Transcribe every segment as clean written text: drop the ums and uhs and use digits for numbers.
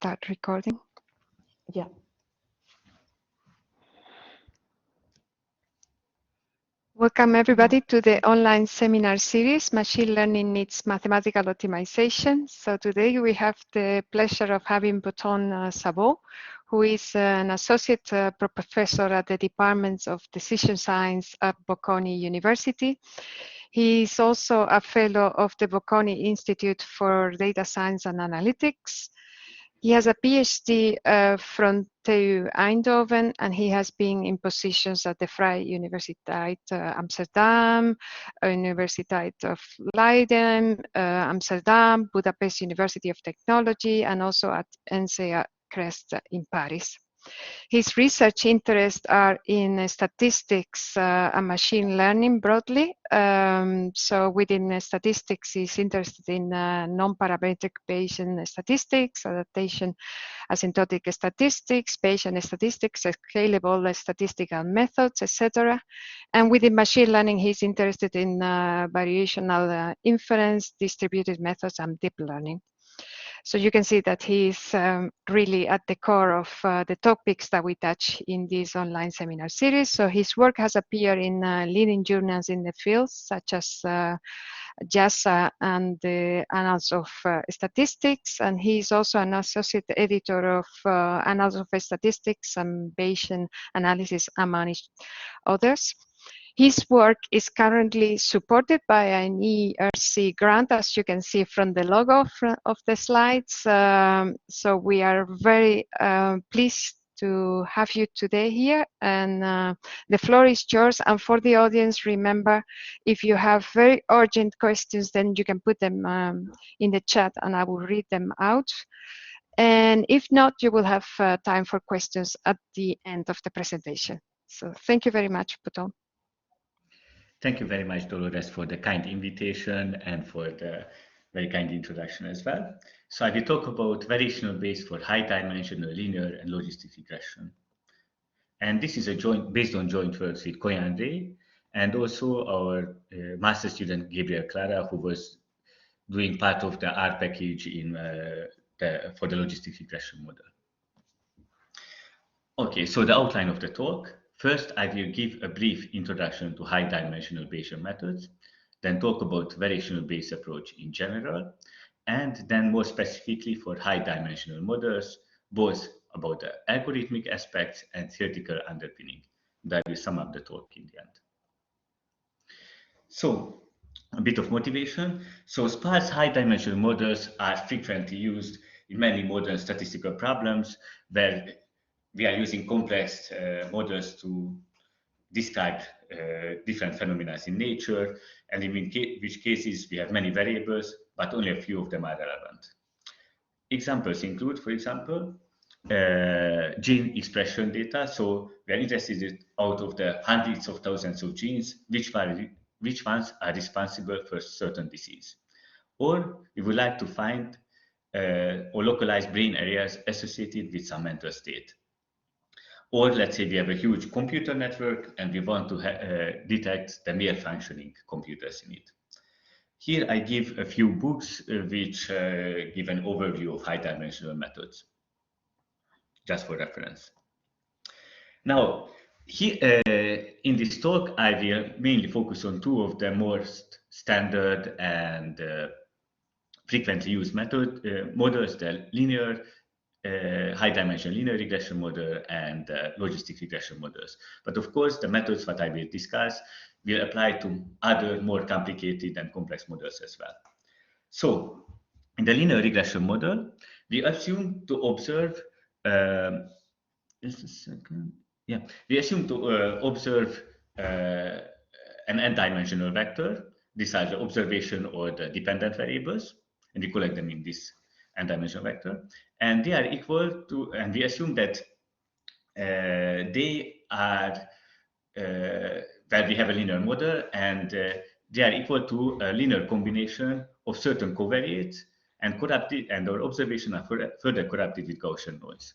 start recording. Yeah. Welcome everybody to the online seminar series, Machine Learning Needs Mathematical Optimization. So today we have the pleasure of having Botond Szabo, who is an associate professor at the Department of Decision Science at Bocconi University. He is also a fellow of the Bocconi Institute for Data Science and Analytics. He has a PhD from TU Eindhoven, and he has been in positions at the Vrije Universiteit Amsterdam, Universiteit of Leiden, Amsterdam, Budapest University of Technology, and also at NCA Crest in Paris. His research interests are in statistics and machine learning broadly. So within statistics, he's interested in non-parametric Bayesian statistics, adaptation asymptotic statistics, Bayesian statistics, scalable statistical methods, etc. And within machine learning, he's interested in variational inference, distributed methods, and deep learning. So you can see that he's really at the core of the topics that we touch in this online seminar series. So his work has appeared in leading journals in the field, such as JASA and the Annals of Statistics. And he's also an associate editor of Annals of Statistics and Bayesian Analysis, among others. His work is currently supported by an ERC grant, as you can see from the logo of the slides. So we are very pleased to have you today here, and the floor is yours. And for the audience, remember, if you have very urgent questions, then you can put them in the chat and I will read them out. And if not, you will have time for questions at the end of the presentation. So thank you very much, Botond. Thank you very much, Dolores, for the kind invitation and for the very kind introduction as well. So I will talk about variational Bayes for high-dimensional linear and logistic regression. And this is based on joint works with Kolyan and also our master student, Gabriel Clara, who was doing part of the R package for the logistic regression model. Okay, so the outline of the talk. First, I will give a brief introduction to high-dimensional Bayesian methods, then talk about variational Bayes approach in general, and then more specifically for high-dimensional models, both about the algorithmic aspects and theoretical underpinning. And I will sum up the talk in the end. So, a bit of motivation. So, sparse high-dimensional models are frequently used in many modern statistical problems where we are using complex models to describe different phenomena in nature, and in which cases we have many variables, but only a few of them are relevant. Examples include, for example, gene expression data. So we are interested out of the hundreds of thousands of genes, which ones are responsible for certain disease. Or we would like to find or localize brain areas associated with some mental state. Or let's say we have a huge computer network and we want to detect the mere functioning computers in it. Here I give a few books which give an overview of high-dimensional methods, just for reference. Now, here, in this talk, I will mainly focus on two of the most standard and frequently used models, the linear high-dimensional linear regression model and logistic regression models. But of course, the methods that I will discuss will apply to other more complicated and complex models as well. So, in the linear regression model, we assume to observe we assume to observe an n-dimensional vector. These are the observation or the dependent variables, and we collect them in this n-dimensional vector, and they are equal to, and we assume that they are where we have a linear model, and they are equal to a linear combination of certain covariates and corrupted, and our observation are further corrupted with Gaussian noise.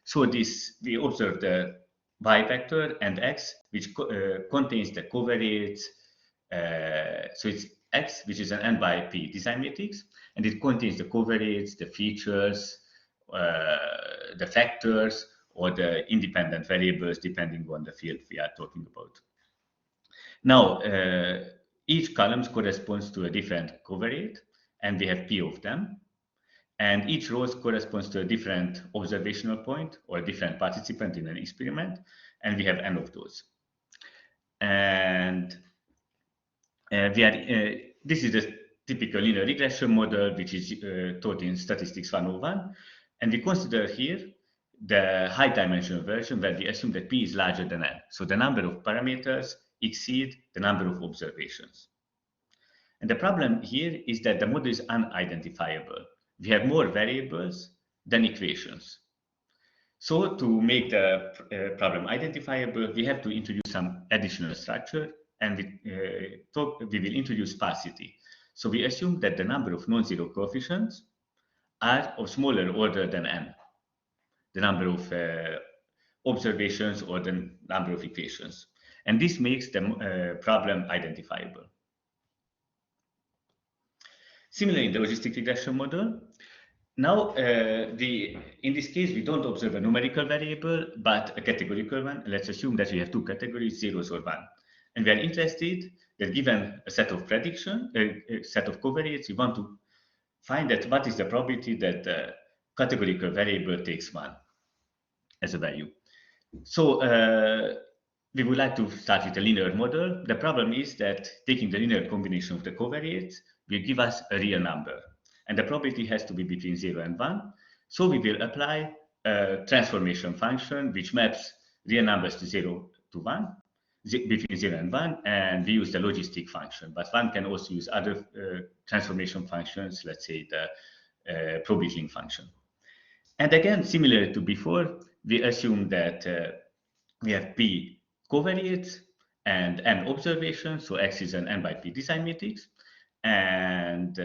So this, we observe the y vector and x, which contains the covariates. So it's x, which is an n by p design matrix, and it contains the covariates, the features the factors or the independent variables depending on the field we are talking about. Now, each column corresponds to a different covariate, and we have P of them. And each row corresponds to a different observational point or a different participant in an experiment, and we have N of those. And this is the typical linear regression model, which is taught in Statistics 101. And we consider here the high-dimensional version where we assume that P is larger than N. So the number of parameters exceed the number of observations. And the problem here is that the model is unidentifiable. We have more variables than equations. So to make the problem identifiable, we have to introduce some additional structure, and we will introduce sparsity. So we assume that the number of non-zero coefficients are of smaller order than n, the number of observations or the number of equations. And this makes the problem identifiable. Similarly, in the logistic regression model, now in this case, we don't observe a numerical variable, but a categorical one. Let's assume that we have two categories, zeros or one. And we are interested that given a set of prediction, a set of covariates, we want to find that what is the probability that the categorical variable takes one as a value. So we would like to start with a linear model. The problem is that taking the linear combination of the covariates will give us a real number. And the probability has to be between 0 and 1. So we will apply a transformation function which maps real numbers to 0 to 1, between 0 and 1, and we use the logistic function. But one can also use other transformation functions, let's say the probability function. And again, similar to before, we assume that we have P covariates and N observations, so X is an N by P design matrix. And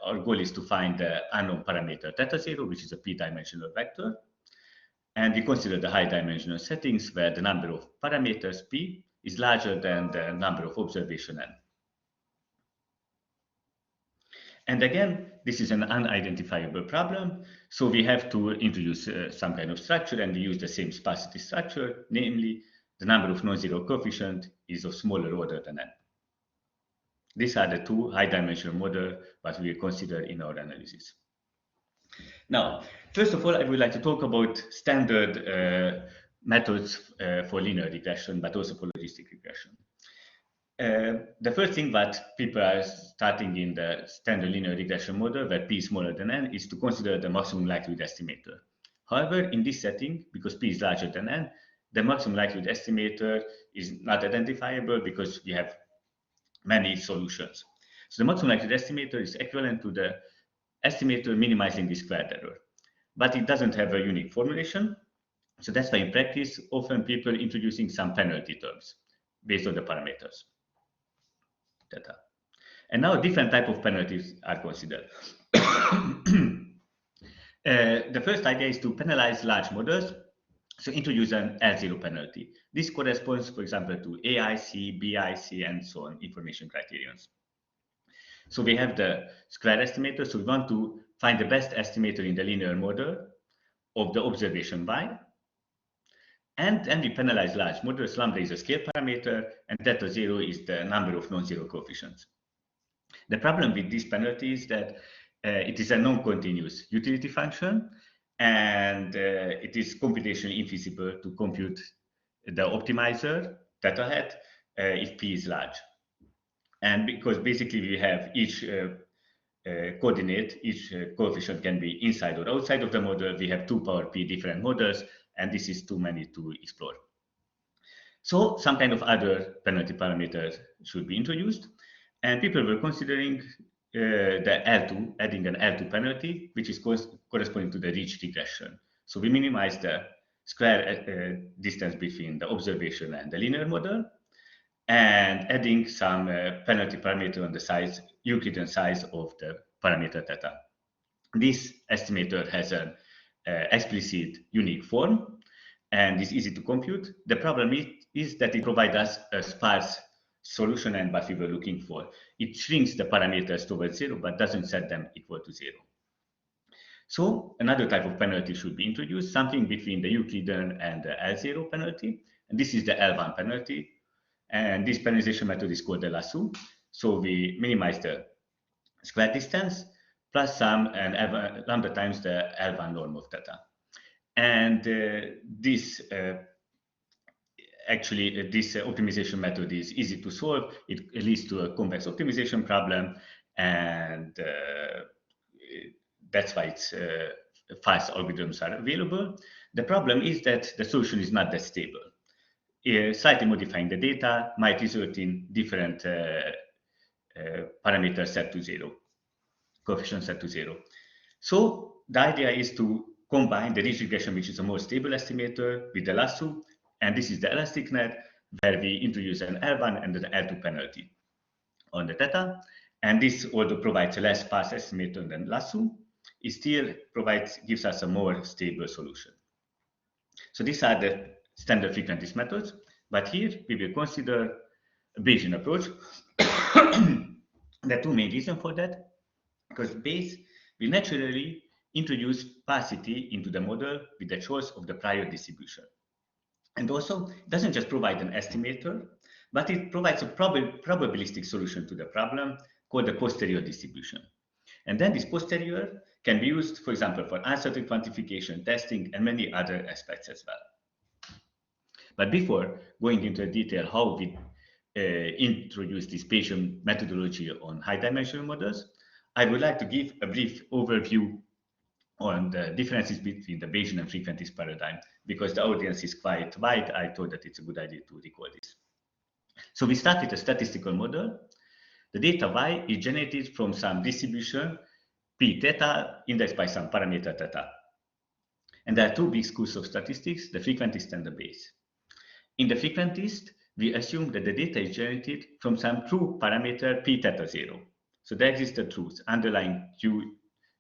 our goal is to find the unknown parameter theta 0, which is a p-dimensional vector. And we consider the high-dimensional settings where the number of parameters p is larger than the number of observation n. And again, this is an unidentifiable problem. So we have to introduce some kind of structure, and we use the same sparsity structure, namely the number of non-zero coefficient is of smaller order than n. These are the two high-dimensional models that we will consider in our analysis. Now, first of all, I would like to talk about standard methods for linear regression, but also for logistic regression. The first thing that people are starting in the standard linear regression model, where P is smaller than N, is to consider the maximum likelihood estimator. However, in this setting, because P is larger than N, the maximum likelihood estimator is not identifiable because we have many solutions. So the maximum likelihood estimator is equivalent to the estimator minimizing the squared error, but it doesn't have a unique formulation. So that's why in practice, often people introducing some penalty terms based on the parameters. Theta. And now different type of penalties are considered. The first idea is to penalize large models. So introduce an L0 penalty. This corresponds, for example, to AIC, BIC, and so on, information criterions. So we have the square estimator. So we want to find the best estimator in the linear model of the observation y. And then we penalize large models. Lambda is a scale parameter, and theta 0 is the number of non-zero coefficients. The problem with this penalty is that it is a non-continuous utility function, and it is computationally infeasible to compute the optimizer theta hat if P is large. And because basically we have each coordinate, each coefficient can be inside or outside of the model, we have 2 power P different models, and this is too many to explore. So some kind of other penalty parameters should be introduced, and people were considering the L2, adding an L2 penalty, which is corresponding to the reach regression. So we minimize the square distance between the observation and the linear model, and adding some penalty parameter on the size, Euclidean size of the parameter theta. This estimator has an explicit unique form and is easy to compute. The problem is that it provides us a sparse solution and what we were looking for. It shrinks the parameters towards 0, but doesn't set them equal to 0. So another type of penalty should be introduced, something between the Euclidean and the L0 penalty. And this is the L1 penalty. And this penalization method is called the lasso. So we minimize the square distance plus some and lambda times the L1 norm of theta. And this optimization method is easy to solve. It leads to a convex optimization problem, and that's why it's fast algorithms are available. The problem is that the solution is not that stable. Slightly modifying the data might result in different parameters set to zero, coefficients set to zero. So the idea is to combine the ridge regression, which is a more stable estimator, with the lasso, and this is the elastic net, where we introduce an L1 and an L2 penalty on the theta. And this, although provides a less sparse estimator than lasso, it still gives us a more stable solution. So these are the standard frequentist methods, but here we will consider a Bayesian approach. There are two main reasons for that, because Bayes will naturally introduce sparsity into the model with the choice of the prior distribution. And also, it doesn't just provide an estimator, but it provides a probabilistic solution to the problem called the posterior distribution. And then this posterior can be used, for example, for uncertain quantification, testing, and many other aspects as well. But before going into detail how we introduce this Bayesian methodology on high-dimensional models, I would like to give a brief overview on the differences between the Bayesian and frequentist paradigm. Because the audience is quite wide, I thought that it's a good idea to record this. So we start with a statistical model. The data y is generated from some distribution p theta indexed by some parameter theta. And there are two big schools of statistics, the frequentist and the Bayes. In the frequentist, we assume that the data is generated from some true parameter p theta 0. So there exists a truth, underlying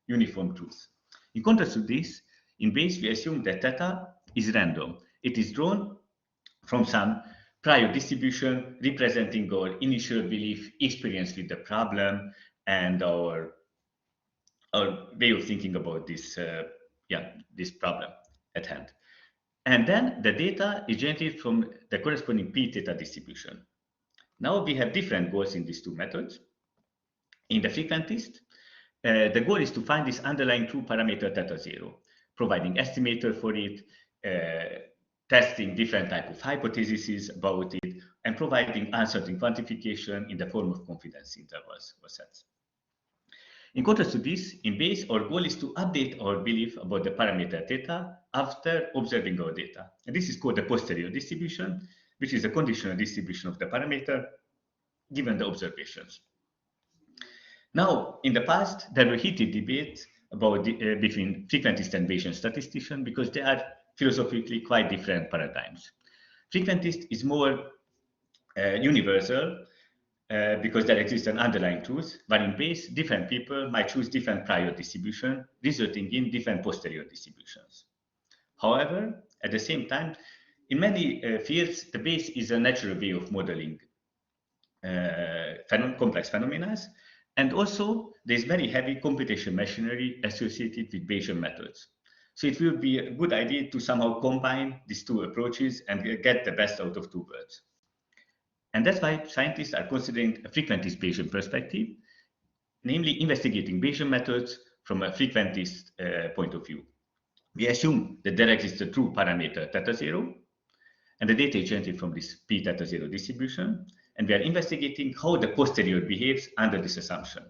uniform truth. In contrast to this, in Bayes, we assume that theta is random. It is drawn from some prior distribution representing our initial belief, experience with the problem, and our way of thinking about this, this problem at hand. And then the data is generated from the corresponding p theta distribution. Now we have different goals in these two methods. In the frequentist, the goal is to find this underlying true parameter theta 0, providing estimator for it, testing different type of hypotheses about it, and providing uncertain quantification in the form of confidence intervals or sets. In contrast to this, in Bayes, our goal is to update our belief about the parameter theta after observing our data. And this is called the posterior distribution, which is a conditional distribution of the parameter given the observations. Now, in the past, there were heated debates about between frequentist and Bayesian statistician because they are philosophically quite different paradigms. Frequentist is more universal because there exists an underlying truth, while in Bayes, different people might choose different prior distribution, resulting in different posterior distributions. However, at the same time, in many fields, the Bayes is a natural way of modeling complex phenomena, and also there's very heavy computation machinery associated with Bayesian methods. So it will be a good idea to somehow combine these two approaches and get the best out of two worlds. And that's why scientists are considering a frequentist Bayesian perspective, namely investigating Bayesian methods from a frequentist point of view. We assume that there exists a true parameter theta 0, and the data is generated from this p theta 0 distribution, and we are investigating how the posterior behaves under this assumption.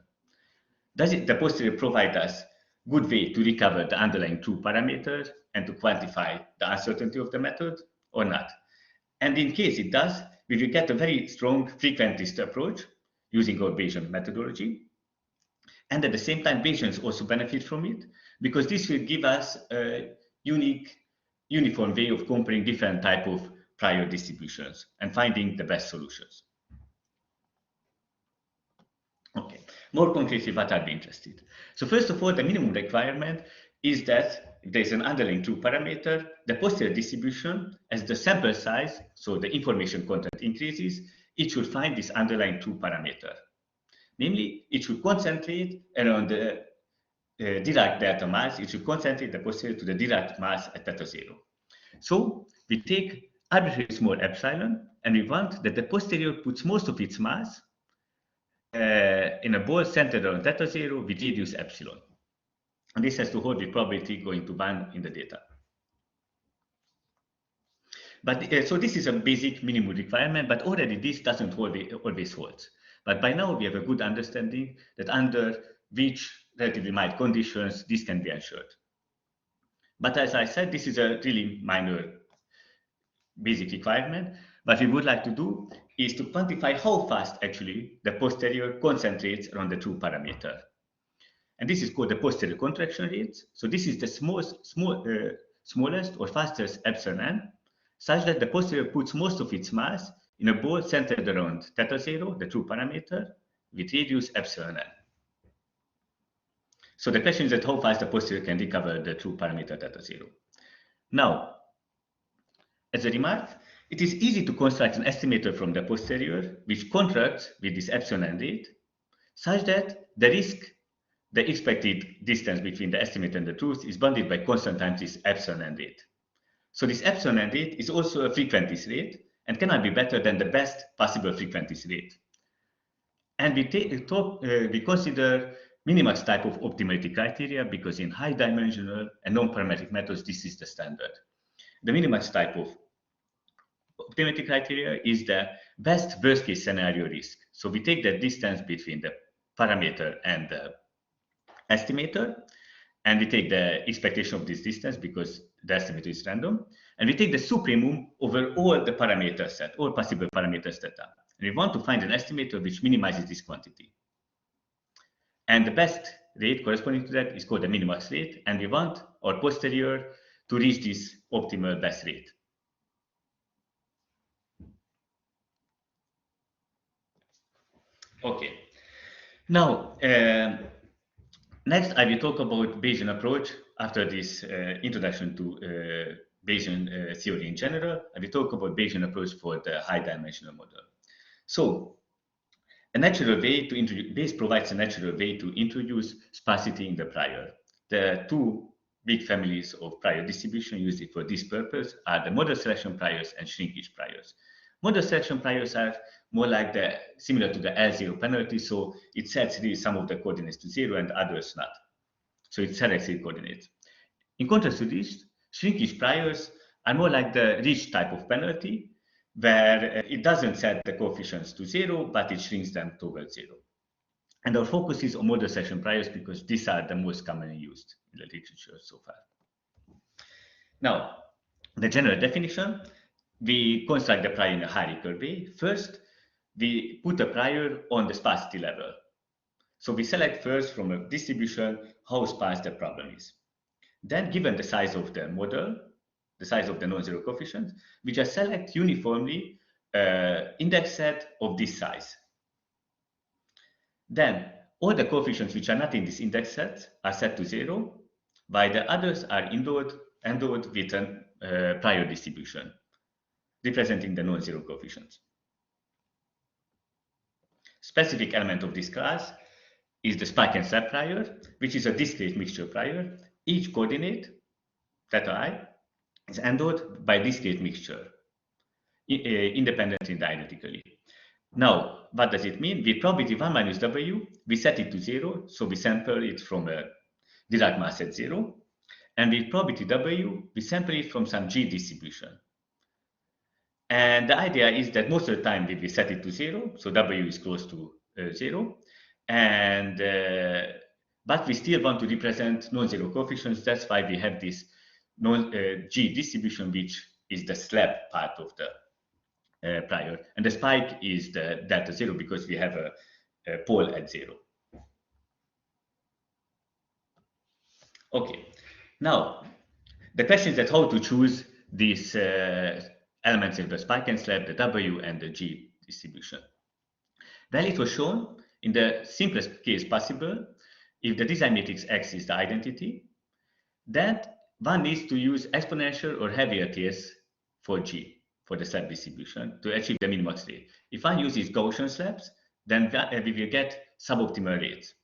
Does the posterior provide us good way to recover the underlying true parameter and to quantify the uncertainty of the method or not? And in case it does, we will get a very strong frequentist approach using our Bayesian methodology. And at the same time, Bayesians also benefit from it because this will give us a unique, uniform way of comparing different type of prior distributions and finding the best solutions. Okay, more concretely, what are we interested? So first of all, the minimum requirement is that if there is an underlying true parameter, the posterior distribution, as the sample size, so the information content increases, it should find this underlying true parameter. Namely, it should concentrate around the Dirac delta mass, it should concentrate the posterior to the Dirac mass at theta 0. So we take arbitrarily small epsilon, and we want that the posterior puts most of its mass in a ball centered around theta 0 with radius epsilon. And this has to hold with probability going to 1 in the data. But so this is a basic minimum requirement, but already this doesn't always hold. But by now we have a good understanding that under which relatively mild conditions this can be ensured. But as I said, this is a really minor basic requirement. What we would like to do is to quantify how fast actually the posterior concentrates around the true parameter. And this is called the posterior contraction rate. So this is the smallest or fastest epsilon n, such that the posterior puts most of its mass in a ball centered around theta 0, the true parameter, with radius epsilon n. So the question is that how fast the posterior can recover the true parameter theta 0. Now, as a remark, it is easy to construct an estimator from the posterior which contracts with this epsilon n rate, such that the expected distance between the estimate and the truth is bounded by constant times this epsilon n rate. So this epsilon n rate is also a frequentist rate and cannot be better than the best possible frequentist rate. And we consider minimax type of optimality criteria because in high dimensional and non-parametric methods, this is the standard. The minimax type of optimality criteria is the best worst case scenario risk. So we take the distance between the parameter and the estimator, and we take the expectation of this distance because the estimator is random, and we take the supremum over all the parameter set, all possible parameters data. And we want to find an estimator which minimizes this quantity. And the best rate corresponding to that is called the minimax rate, and we want our posterior to reach this optimal best rate. Okay. Now, next I will talk about Bayesian approach after this introduction to Bayesian theory in general. I will talk about Bayesian approach for the high dimensional model. So, a natural way to introduce, Bayes provides a natural way to introduce sparsity in the prior. The two big families of prior distribution used for this purpose are the model selection priors and shrinkage priors. Model selection priors are more like similar to the L0 penalty, so it sets really some of the coordinates to 0 and others not. So it selects the coordinates. In contrast to this, shrinkage priors are more like the rich type of penalty, where it doesn't set the coefficients to 0, but it shrinks them towards 0. And our focus is on model selection priors because these are the most commonly used in the literature so far. Now, the general definition, we construct the prior in a hierarchical way. First, we put a prior on the sparsity level. So we select first from a distribution how sparse the problem is. Then, given the size of the model, the size of the non-zero coefficients, we just select uniformly index set of this size. Then all the coefficients which are not in this index set are set to 0, while the others are endowed with a prior distribution, representing the non-zero coefficients. Specific element of this class is the spike and slab prior, which is a discrete mixture prior. Each coordinate, theta I, is endowed by discrete mixture, independently and identically. Now, what does it mean? With probability 1 minus W, we set it to 0, so we sample it from a Dirac mass at 0. And with probability W, we sample it from some G distribution. And the idea is that most of the time we set it to 0, so W is close to 0. And but we still want to represent non-zero coefficients. That's why we have this G distribution, which is the slab part of the prior. And the spike is the delta 0 because we have a pole at 0. Okay. Now, the question is that how to choose these elements of the spike and slab, the W and the G distribution. Well, it was shown in the simplest case possible, if the design matrix X is the identity, that one needs to use exponential or heavier case for G, for the slab distribution, to achieve the minimax rate. If one uses Gaussian slabs, then we will get suboptimal rates.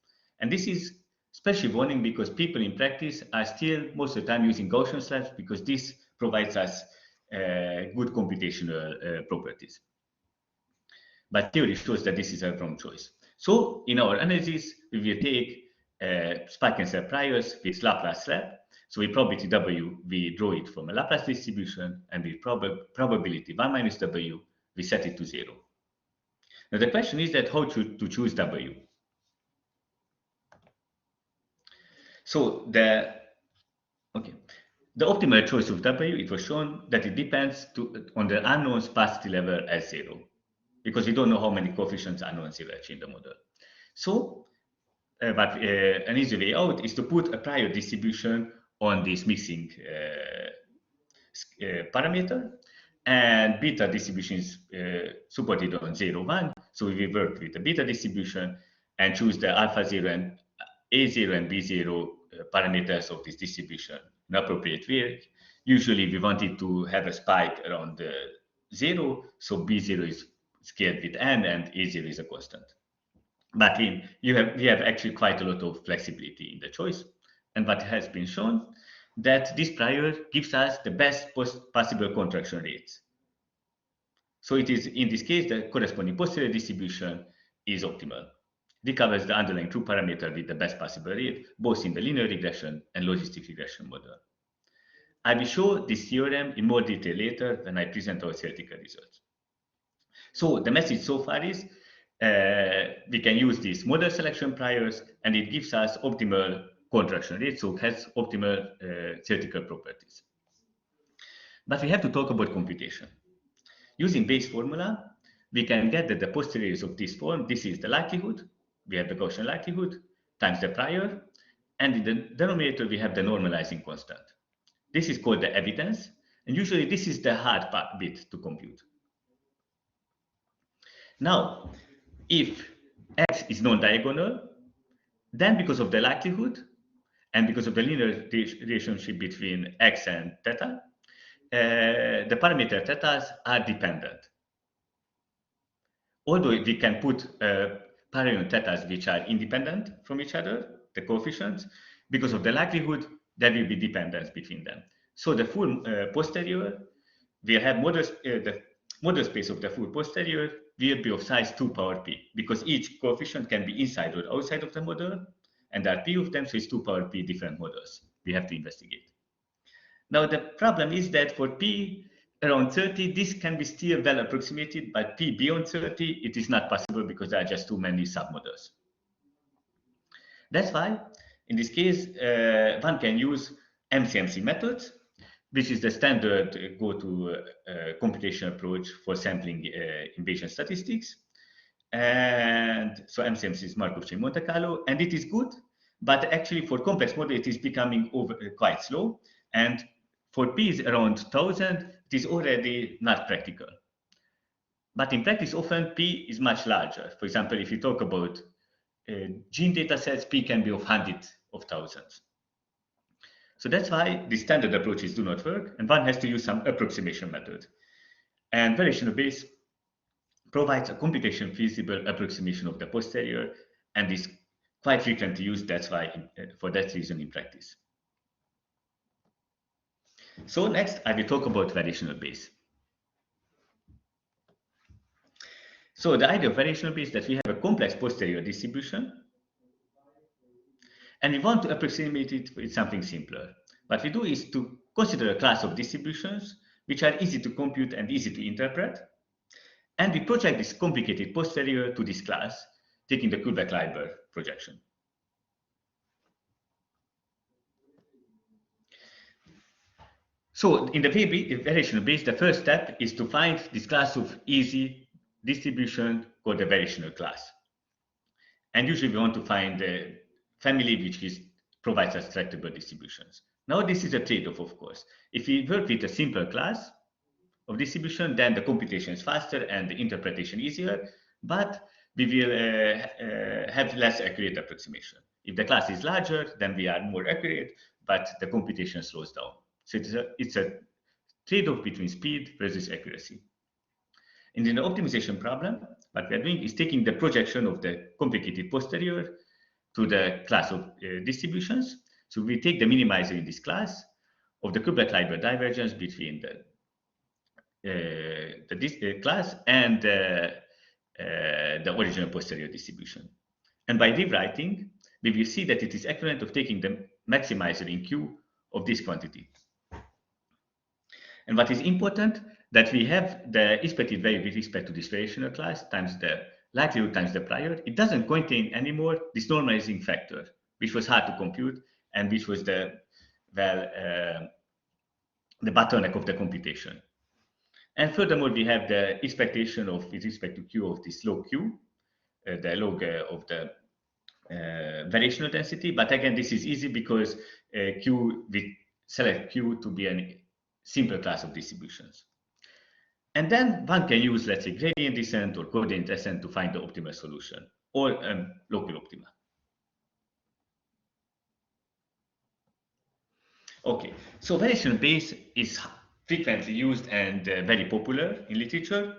And this is Especially warning because people in practice are still most of the time using Gaussian slabs because this provides us good computational properties. But theory shows that this is a wrong choice. So in our analysis, we will take spike and slab priors with Laplace slab. So with probability W, we draw it from a Laplace distribution, and with probability 1 minus W, we set it to 0. Now the question is that how to choose W. So the optimal choice of W, it was shown that it depends on the unknown sparsity level as 0, because we don't know how many coefficients are non-zero actually in the model. So, an easy way out is to put a prior distribution on this mixing parameter, and beta distribution is supported on 0, 1. So we work with the beta distribution and choose the alpha 0 and A0 and B0 parameters of this distribution in appropriate way. Usually we wanted to have a spike around 0, so B0 is scaled with n and A0 is a constant. But we have actually quite a lot of flexibility in the choice. And what has been shown that this prior gives us the best possible contraction rates. So it is, in this case, the corresponding posterior distribution is optimal. It covers the underlying true parameter with the best possible rate, both in the linear regression and logistic regression model. I will show this theorem in more detail later when I present our theoretical results. So the message so far is we can use these model selection priors, and it gives us optimal contraction rate, so it has optimal theoretical properties. But we have to talk about computation. Using Bayes formula, we can get that the posteriors of this form, this is the likelihood, we have the Gaussian likelihood, times the prior, and in the denominator we have the normalizing constant. This is called the evidence, and usually this is the hard bit to compute. Now, if x is non-diagonal, then because of the likelihood and because of the linear relationship between x and theta, the parameter thetas are dependent. Although we can put parallel thetas which are independent from each other, the coefficients, because of the likelihood, there will be dependence between them. So the full posterior will have the model space of the full posterior will be of size 2 power p, because each coefficient can be inside or outside of the model, and there are p of them, so it's 2 power p different models we have to investigate. Now the problem is that for p around 30, this can be still well approximated, but p beyond 30, it is not possible because there are just too many submodels. That's why, in this case, one can use MCMC methods, which is the standard go-to computation approach for sampling in Bayesian statistics. And so MCMC is Markov chain Monte Carlo, and it is good, but actually for complex model, it is becoming quite slow. And for p's around 1000, it is already not practical. But in practice, often p is much larger. For example, if you talk about gene data sets, p can be of hundreds of thousands. So that's why the standard approaches do not work, and one has to use some approximation method. And Variational Bayes provides a computation feasible approximation of the posterior, and is quite frequently used. That's why, for that reason, in practice. So next, I will talk about Variational Bayes. So the idea of Variational Bayes is that we have a complex posterior distribution, and we want to approximate it with something simpler. What we do is to consider a class of distributions which are easy to compute and easy to interpret, and we project this complicated posterior to this class, taking the Kullback-Leibler projection. So in the Variational Bayes, the first step is to find this class of easy distribution called the variational class. And usually we want to find a family which provides us tractable distributions. Now this is a trade-off, of course. If we work with a simple class of distribution, then the computation is faster and the interpretation easier, but we will have less accurate approximation. If the class is larger, then we are more accurate, but the computation slows down. So it's a trade-off between speed versus accuracy. And in the optimization problem, what we are doing is taking the projection of the complicated posterior to the class of distributions. So we take the minimizer in this class of the Kullback-Leibler divergence between the class and the original posterior distribution. And by rewriting, we will see that it is equivalent of taking the maximizer in Q of this quantity. And what is important, that we have the expected value with respect to this variational class times the likelihood times the prior. It doesn't contain anymore this normalizing factor, which was hard to compute and which was the bottleneck of the computation. And furthermore, we have the expectation of, with respect to Q, of this log Q, the log of the variational density. But again, this is easy because we select Q to be a simple class of distributions. And then one can use, let's say, gradient descent or coordinate descent to find the optimal solution, or local optima. Okay, so variational Bayes is frequently used and very popular in literature.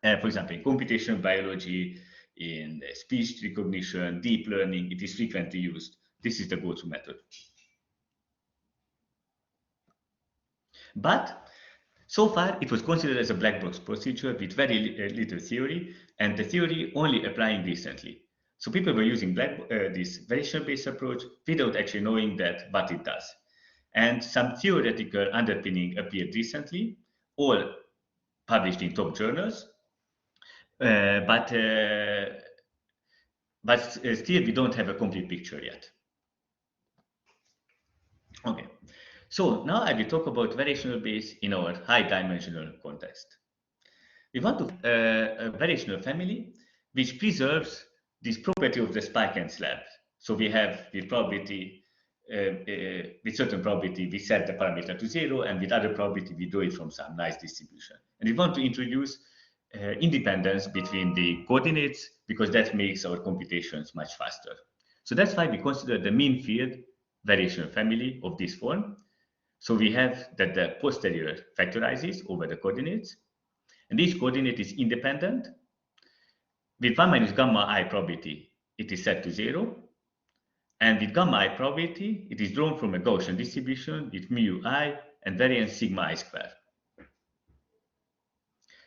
For example, in computational biology, in speech recognition, deep learning, it is frequently used. This is the go-to method. But so far, it was considered as a black box procedure with very little theory, and the theory only applying recently. So people were using this variational Bayes approach without actually knowing that what it does. And some theoretical underpinning appeared recently, all published in top journals, but still we don't have a complete picture yet. Okay. So now I will talk about variational Bayes in our high-dimensional context. We want to a variational family which preserves this property of the spike and slab. So we have the probability, with certain probability, we set the parameter to 0, and with other probability, we do it from some nice distribution. And we want to introduce independence between the coordinates because that makes our computations much faster. So that's why we consider the mean field variational family of this form. So we have that the posterior factorizes over the coordinates, and each coordinate is independent. With 1 minus gamma I probability, it is set to 0. And with gamma I probability, it is drawn from a Gaussian distribution with mu I and variance sigma I square.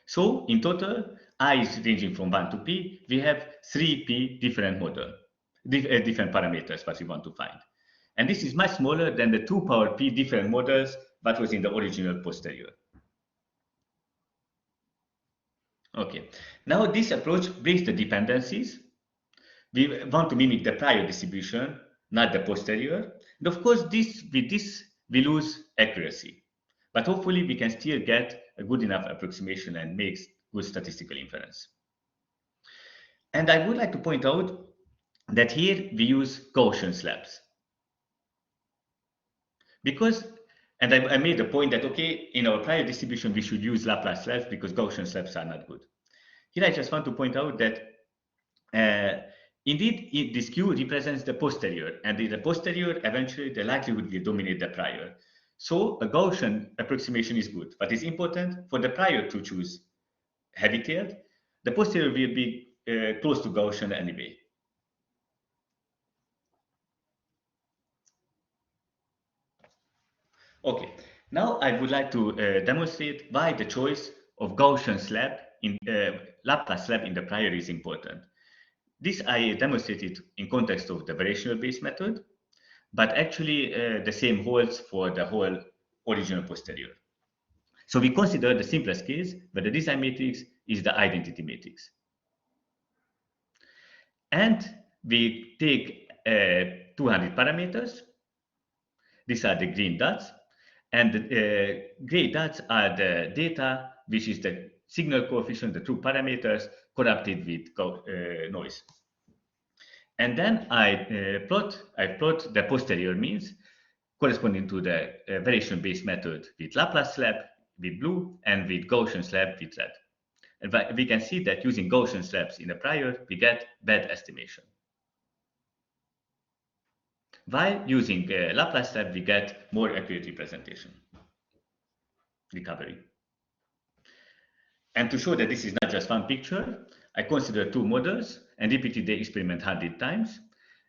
So in total, I is ranging from 1 to p. We have 3p different different parameters what we want to find. And this is much smaller than the 2 power p different models that was in the original posterior. Okay, now this approach breaks the dependencies. We want to mimic the prior distribution, not the posterior. And of course, with this, we lose accuracy. But hopefully, we can still get a good enough approximation and make good statistical inference. And I would like to point out that here we use Gaussian slabs. Because, and I made the point that, okay, in our prior distribution, we should use Laplace slabs because Gaussian slabs are not good. Here, I just want to point out that indeed, this Q represents the posterior, and in the posterior, eventually, the likelihood will dominate the prior. So a Gaussian approximation is good, but it's important for the prior to choose heavy-tailed. The posterior will be close to Gaussian anyway. Okay, now I would like to demonstrate why the choice of Gaussian slab in Laplace slab in the prior is important. This I demonstrated in context of the variational Bayes method, but actually the same holds for the whole original posterior. So we consider the simplest case where the design matrix is the identity matrix. And we take 200 parameters. These are the green dots. And the gray dots are the data, which is the signal coefficient, the true parameters, corrupted with noise. And then I plot the posterior means corresponding to the variational Bayes method with Laplace slab with blue and with Gaussian slab with red. And we can see that using Gaussian slabs in the prior, we get bad estimation. While using Laplace slab, we get more accurate representation, recovery. And to show that this is not just one picture, I considered 2 models and repeated the experiment 100 times.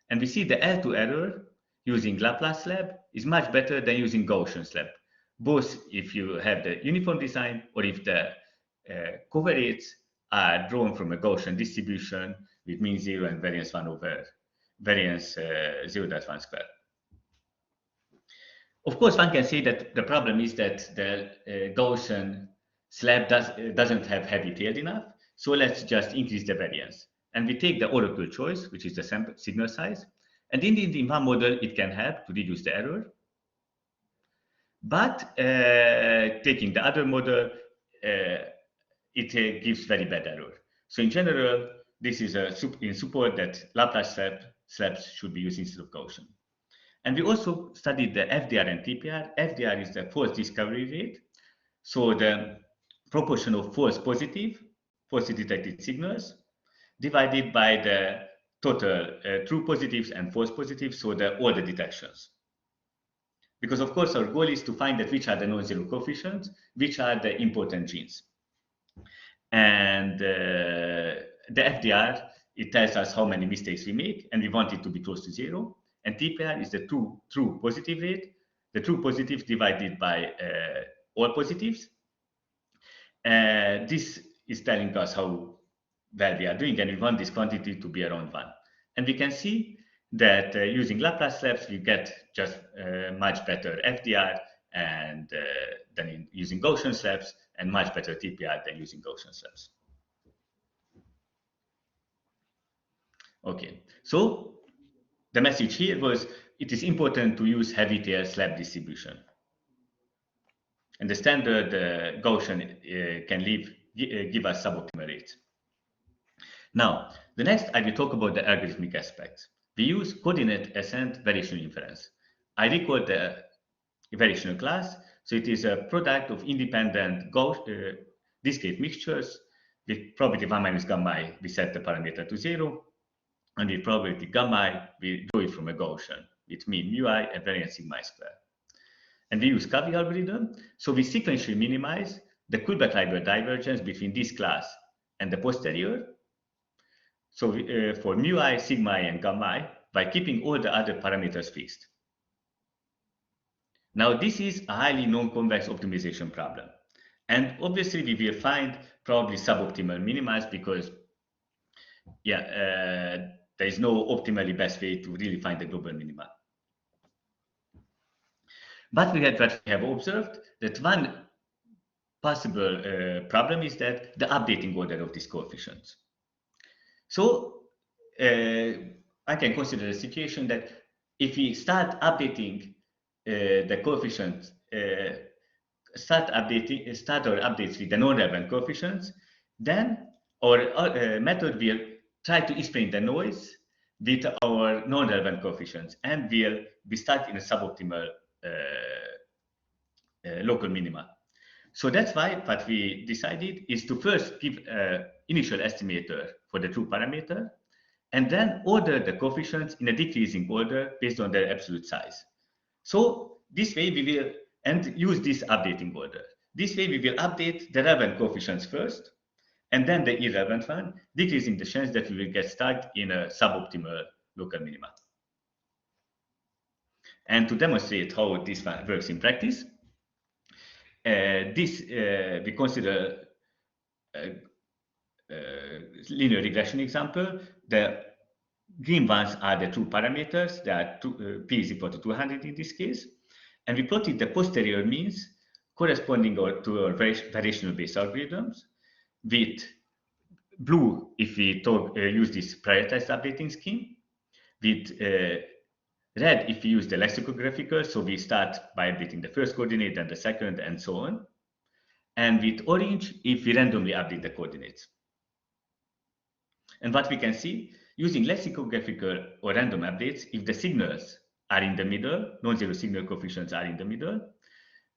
And we see the L2 error using Laplace slab is much better than using Gaussian slab, both if you have the uniform design or if the covariates are drawn from a Gaussian distribution with mean 0 and variance 1 over variance 0.1 square. Of course, one can say that the problem is that the Gaussian slab doesn't have heavy tail enough, so let's just increase the variance. And we take the oracle choice, which is the signal size, and indeed in one model it can help to reduce the error. But taking the other model, it gives very bad error. So in general, this is in support that Laplace slabs should be used instead of Gaussian. And we also studied the FDR and TPR. FDR is the false discovery rate. So the proportion of false detected signals divided by the total true positives and false positives, so all the detections. Because of course our goal is to find that which are the non-zero coefficients, which are the important genes. And the FDR, it tells us how many mistakes we make, and we want it to be close to 0. And TPR is the true positive rate, the true positives divided by all positives. This is telling us how well we are doing, and we want this quantity to be around 1. And we can see that using Laplace slabs, we get just much better FDR and than using Gaussian slabs, and much better TPR than using Gaussian slabs. Okay, so the message here was it is important to use heavy tail slab distribution. And the standard Gaussian can give us suboptimal rates. Now, the next I will talk about the algorithmic aspects. We use coordinate ascent variational inference. I recall the variational class. So it is a product of independent discrete mixtures. With probability 1 minus gamma I, we set the parameter to 0. And with probability gamma I, we draw it from a Gaussian with mean mu I and variance sigma I square. And we use Cavie algorithm. So we sequentially minimize the Kullback-Leibler divergence between this class and the posterior. So for mu I, sigma I, and gamma I, by keeping all the other parameters fixed. Now, this is a highly non-convex optimization problem. And obviously, we will find probably suboptimal minimals because, there is no optimally best way to really find the global minima. But we have observed that one possible problem is that the updating order of these coefficients. So I can consider a situation that if we start updating the coefficients, start our updates with the non-relevant coefficients, then our method will try to explain the noise with our non-relevant coefficients, and will be stuck in a suboptimal local minima. So that's why what we decided is to first give an initial estimator for the true parameter, and then order the coefficients in a decreasing order based on their absolute size. So this way we will, and use this updating order. This way we will update the relevant coefficients first, and then the irrelevant one, decreasing the chance that we will get stuck in a suboptimal local minima. And to demonstrate how this one works in practice, we consider a linear regression example. The green ones are the true parameters. They are p is equal to 200 in this case. And we plotted the posterior means corresponding to our variational Bayes algorithms, with blue if we use this prioritized updating scheme, with red if we use the lexicographical, so we start by updating the first coordinate, then the second, and so on. And with orange if we randomly update the coordinates. And what we can see, using lexicographical or random updates, if the signals are in the middle, non-zero signal coefficients are in the middle,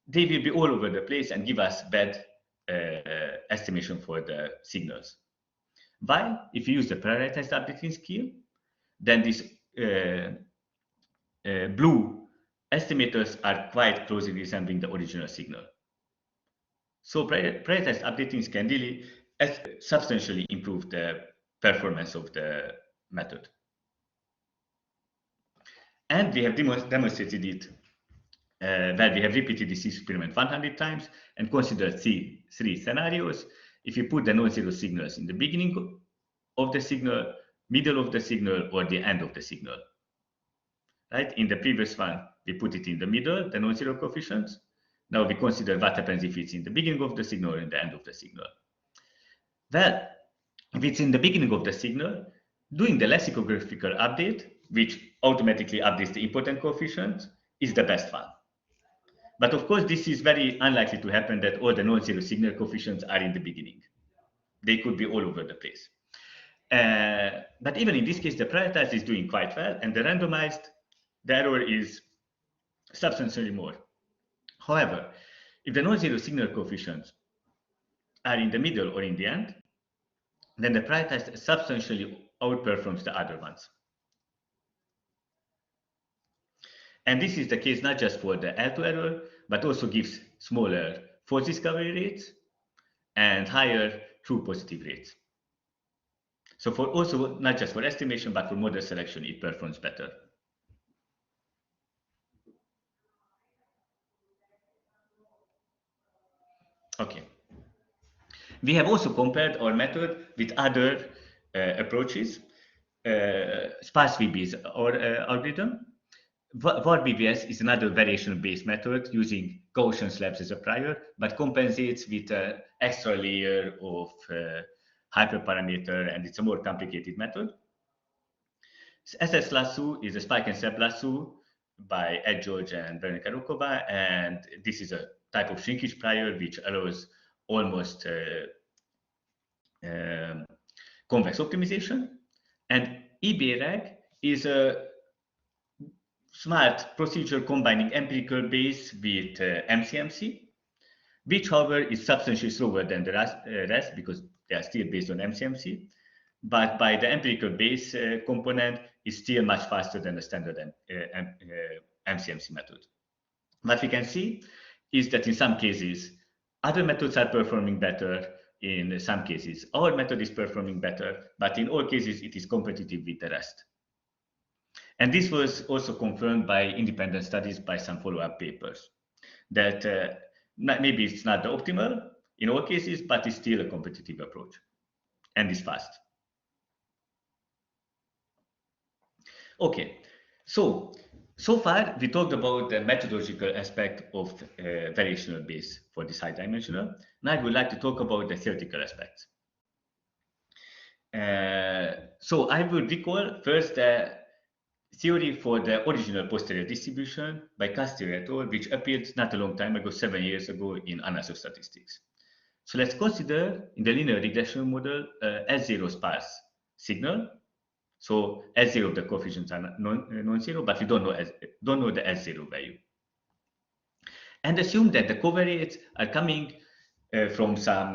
they will be all over the place and give us bad estimation for the signals. While if you use the prioritized updating scheme, then these blue estimators are quite closely resembling the original signal. So prioritized updatings can really substantially improve the performance of the method. And we have demonstrated it where we have repeated this experiment 100 times and considered three scenarios. If you put the non-zero signals in the beginning of the signal, middle of the signal, or the end of the signal. Right? In the previous one, we put it in the middle, the non-zero coefficients. Now we consider what happens if it's in the beginning of the signal or in the end of the signal. Well, if it's in the beginning of the signal, doing the lexicographical update, which automatically updates the important coefficients, is the best one. But of course, this is very unlikely to happen that all the non-zero signal coefficients are in the beginning. They could be all over the place. But even in this case, the prioritized is doing quite well, and the randomized, the error is substantially more. However, if the non-zero signal coefficients are in the middle or in the end, then the prioritized substantially outperforms the other ones. And this is the case not just for the L2 error, but also gives smaller false discovery rates and higher true positive rates. So for also not just for estimation, but for model selection, it performs better. Okay. We have also compared our method with other approaches, sparse VBs or algorithm. VAR-BBS is another variational Bayes method using Gaussian slabs as a prior, but compensates with an extra layer of hyperparameter, and it's a more complicated method. SS lasso is a spike and step lasso by Ed George and Veronica Rokova, and this is a type of shrinkage prior which allows almost convex optimization. And eBayReg is a smart procedure combining empirical Bayes with MCMC, which, however, is substantially slower than the rest because they are still based on MCMC. But by the empirical Bayes component is still much faster than the standard MCMC method. What we can see is that in some cases, other methods are performing better. In some cases, our method is performing better, but in all cases, it is competitive with the rest. And this was also confirmed by independent studies by some follow-up papers, that maybe it's not the optimal in all cases, but it's still a competitive approach and is fast. Okay, so far we talked about the methodological aspect of variational Bayes for this high dimensional. Now I would like to talk about the theoretical aspects. So I will recall first the theory for the original posterior distribution by Castillo et al., which appeared not a long time ago, 7 years ago, in Annals of Statistics. So let's consider in the linear regression model S0 sparse signal. So S0 of the coefficients are non-zero, but we don't know the S0 value. And assume that the covariates are coming from some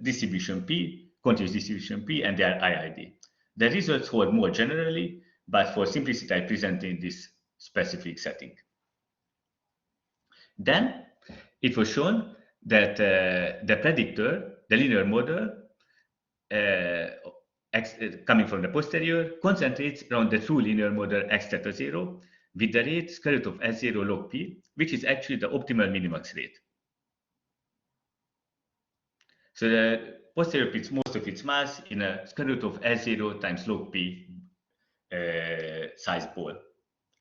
distribution P, continuous distribution P, and they are IID. The results hold more generally, but for simplicity, I present in this specific setting. Then it was shown that the predictor, the linear model, coming from the posterior, concentrates around the true linear model x theta 0 with the rate square root of S0 log P, which is actually the optimal minimax rate. So the posterior puts most of its mass in a square root of S0 times log P size ball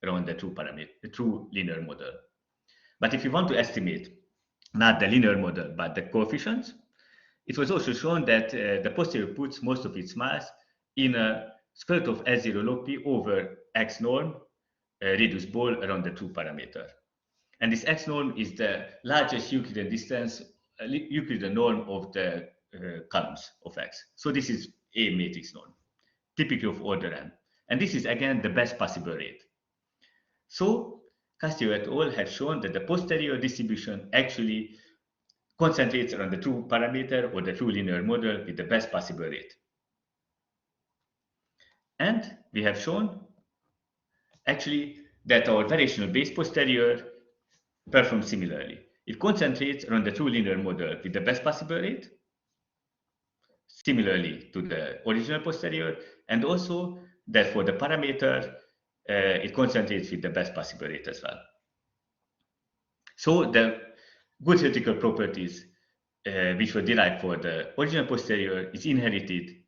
around the true parameter, the true linear model. But if you want to estimate not the linear model, but the coefficients, it was also shown that the posterior puts most of its mass in a square root of S0 log P over X norm reduced ball around the true parameter. And this X norm is the largest Euclidean distance, Euclidean norm of the columns of X. So this is a matrix norm, typically of order n. And this is, again, the best possible rate. So Castillo et al. Have shown that the posterior distribution actually concentrates around the true parameter or the true linear model with the best possible rate. And we have shown actually that our variational Bayes posterior performs similarly. It concentrates around the true linear model with the best possible rate, similarly to the original posterior, and also that for the parameter it concentrates with the best possible rate as well. So the good theoretical properties which were derived for the original posterior is inherited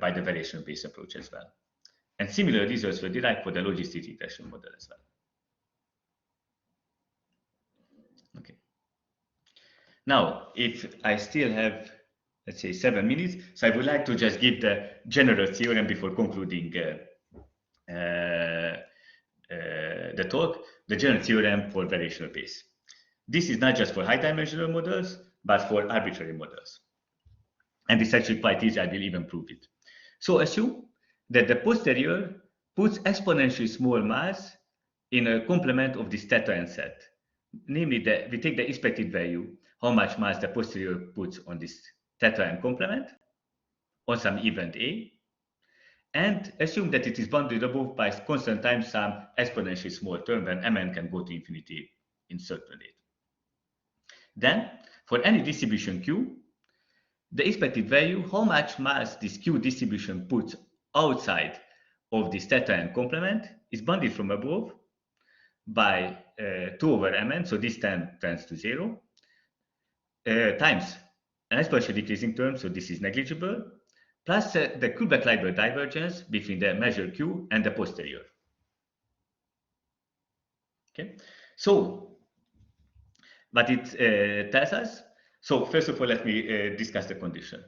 by the variational Bayes approach as well. And similar results were derived for the logistic regression model as well. Okay. Now, if I still have, let's say, 7 minutes, so I would like to just give the general theorem before concluding the talk, the general theorem for variational Bayes. This is not just for high-dimensional models, but for arbitrary models. And it's actually quite easy, I will even prove it. So assume that the posterior puts exponentially small mass in a complement of this theta n set. Namely, we take the expected value, how much mass the posterior puts on this theta n complement, on some event A, and assume that it is bounded above by constant times some exponentially small term when mn can go to infinity in certain rate. Then, for any distribution Q, the expected value, how much mass this Q distribution puts outside of this theta n complement, is bounded from above by 2 over mn, so this term tends to 0, times an exponentially decreasing term, so this is negligible, plus the Kullback-Leibler divergence between the measure Q and the posterior. Okay, so what it tells us, so first of all, let me discuss the condition.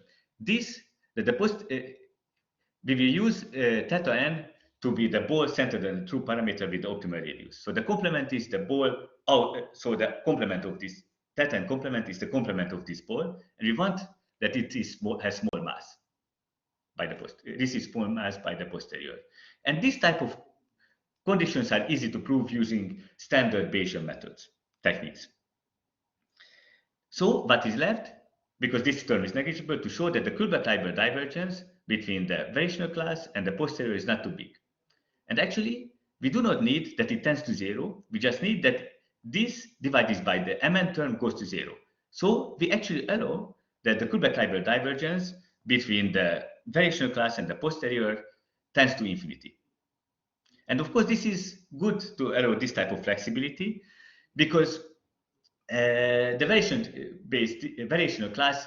We will use theta n to be the ball centered on the true parameter with the optimal radius. So the complement is the ball out, so the complement of this theta n complement is the complement of this ball, and we want that it has small mass by the posterior. This is small mass by the posterior. And this type of conditions are easy to prove using standard Bayesian methods, techniques. So what is left, because this term is negligible, to show that the Kullback-Leibler divergence between the variational class and the posterior is not too big. And actually, we do not need that it tends to 0. We just need that this divided by the mn term goes to 0. So we actually allow that the Kullback-Leibler divergence between the variational class and the posterior tends to infinity. And of course, this is good to allow this type of flexibility because the variational class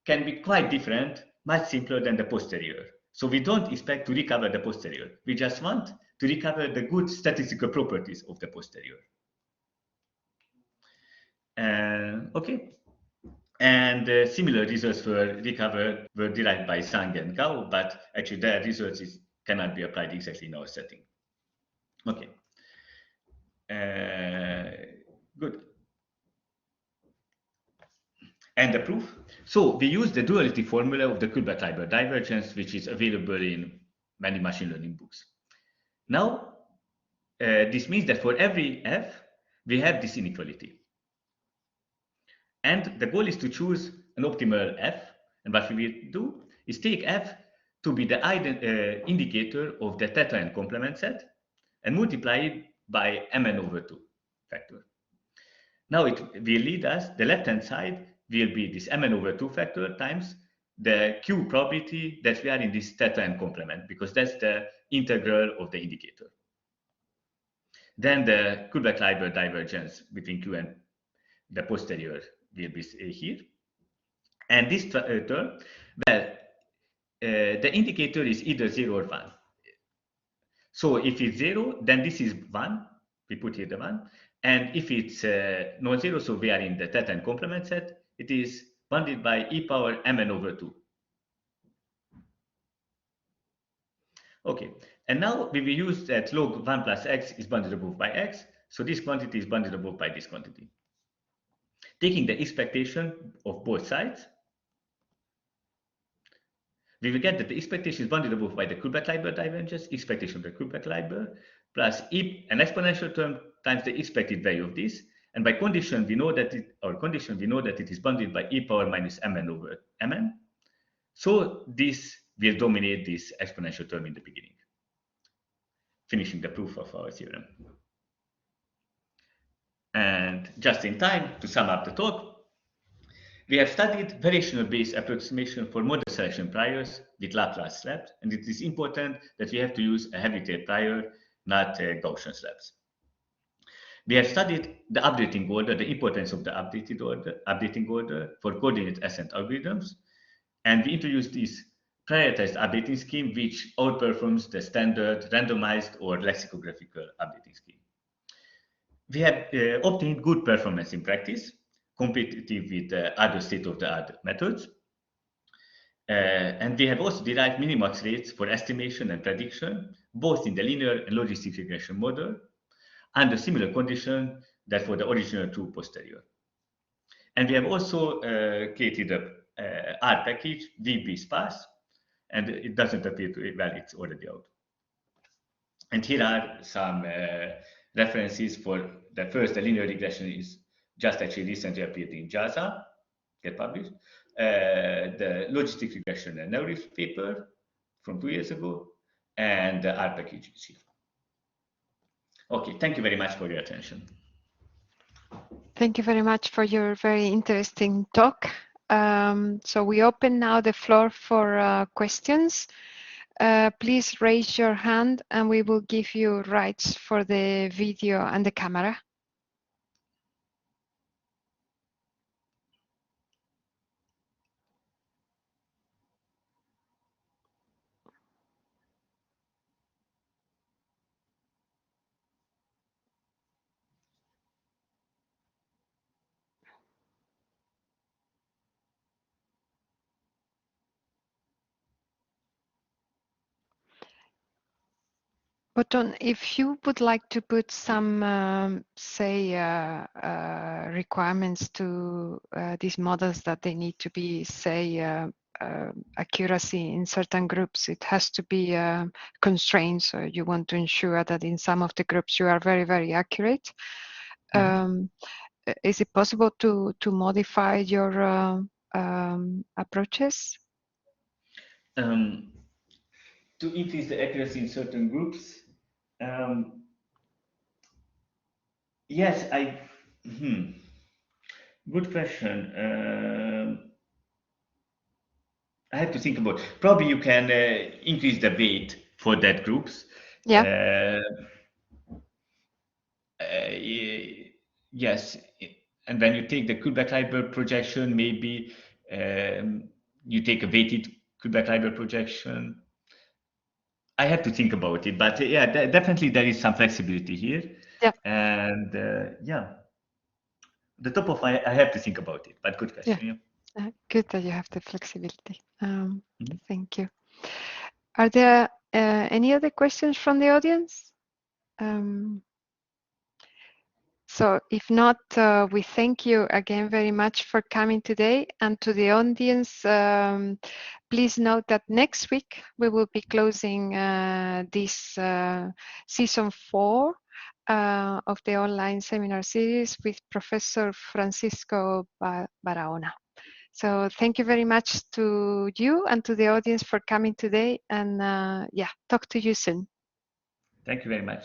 can be quite different, much simpler than the posterior. So we don't expect to recover the posterior. We just want to recover the good statistical properties of the posterior. Okay. And similar results were derived by Zhang and Gao, but actually their results cannot be applied exactly in our setting. Okay. Good. And the proof. So we use the duality formula of the Kullback-Leibler divergence, which is available in many machine learning books. Now, this means that for every f, we have this inequality. And the goal is to choose an optimal f. And what we will do is take f to be the indicator of the theta n complement set and multiply it by mn over 2 factor. Now it will lead us, the left-hand side will be this mn over 2 factor times the q probability that we are in this theta n complement, because that's the integral of the indicator. Then the Kullback-Leibler divergence between q and the posterior will be here. And this term, well, the indicator is either 0 or 1. So if it's 0, then this is 1. We put here the 1. And if it's non-zero, so we are in the theta n complement set, it is bounded by e power mn over 2. Okay, and now we will use that log 1 plus x is bounded above by x. So this quantity is bounded above by this quantity. Taking the expectation of both sides, we will get that the expectation is bounded above by the Kullback-Leibler divergence, expectation of the Kullback-Leibler, plus an exponential term times the expected value of this. And by condition, we know that it is bounded by e power minus mn over mn. So this will dominate this exponential term in the beginning. Finishing the proof of our theorem. And just in time to sum up the talk, we have studied variational Bayes approximation for model selection priors with Laplace left, and it is important that we have to use a heavy tail prior not Gaussian slabs. We have studied the updating order, the importance of the updating order for coordinate ascent algorithms, and we introduced this prioritized updating scheme which outperforms the standard randomized or lexicographical updating scheme. We have obtained good performance in practice, competitive with other state-of-the-art methods. And we have also derived minimax rates for estimation and prediction, both in the linear and logistic regression model, under similar condition that for the original true posterior. And we have also created a R package, VB sparse, and it doesn't appear to, well, it's already out. And here are some references for the first, the linear regression is just actually recently appeared in JASA, get published. The logistic regression and narrative paper from 2 years ago, and the R package is here. Okay, thank you very much for your attention. Thank you very much for your very interesting talk. So we open now the floor for questions. Please raise your hand and we will give you rights for the video and the camera. Botond, if you would like to put some, say, requirements to these models that they need to be, say, accuracy in certain groups, it has to be constrained. So you want to ensure that in some of the groups you are very, very accurate. Is it possible to modify your approaches? To increase the accuracy in certain groups, yes, good question. I have to think about. Probably you can increase the weight for that groups. Yeah. Yes, and when you take the Kullback-Leibler projection, maybe you take a weighted Kullback-Leibler projection. I have to think about it, but yeah, definitely there is some flexibility here. Yeah. And yeah, the top of I have to think about it, but good question. Yeah. Good that you have the flexibility. Thank you. Are there any other questions from the audience? So if not, we thank you again very much for coming today. And to the audience, please note that next week we will be closing this season 4 of the online seminar series with Professor Francisco Barahona. So thank you very much to you and to the audience for coming today. And yeah, talk to you soon. Thank you very much.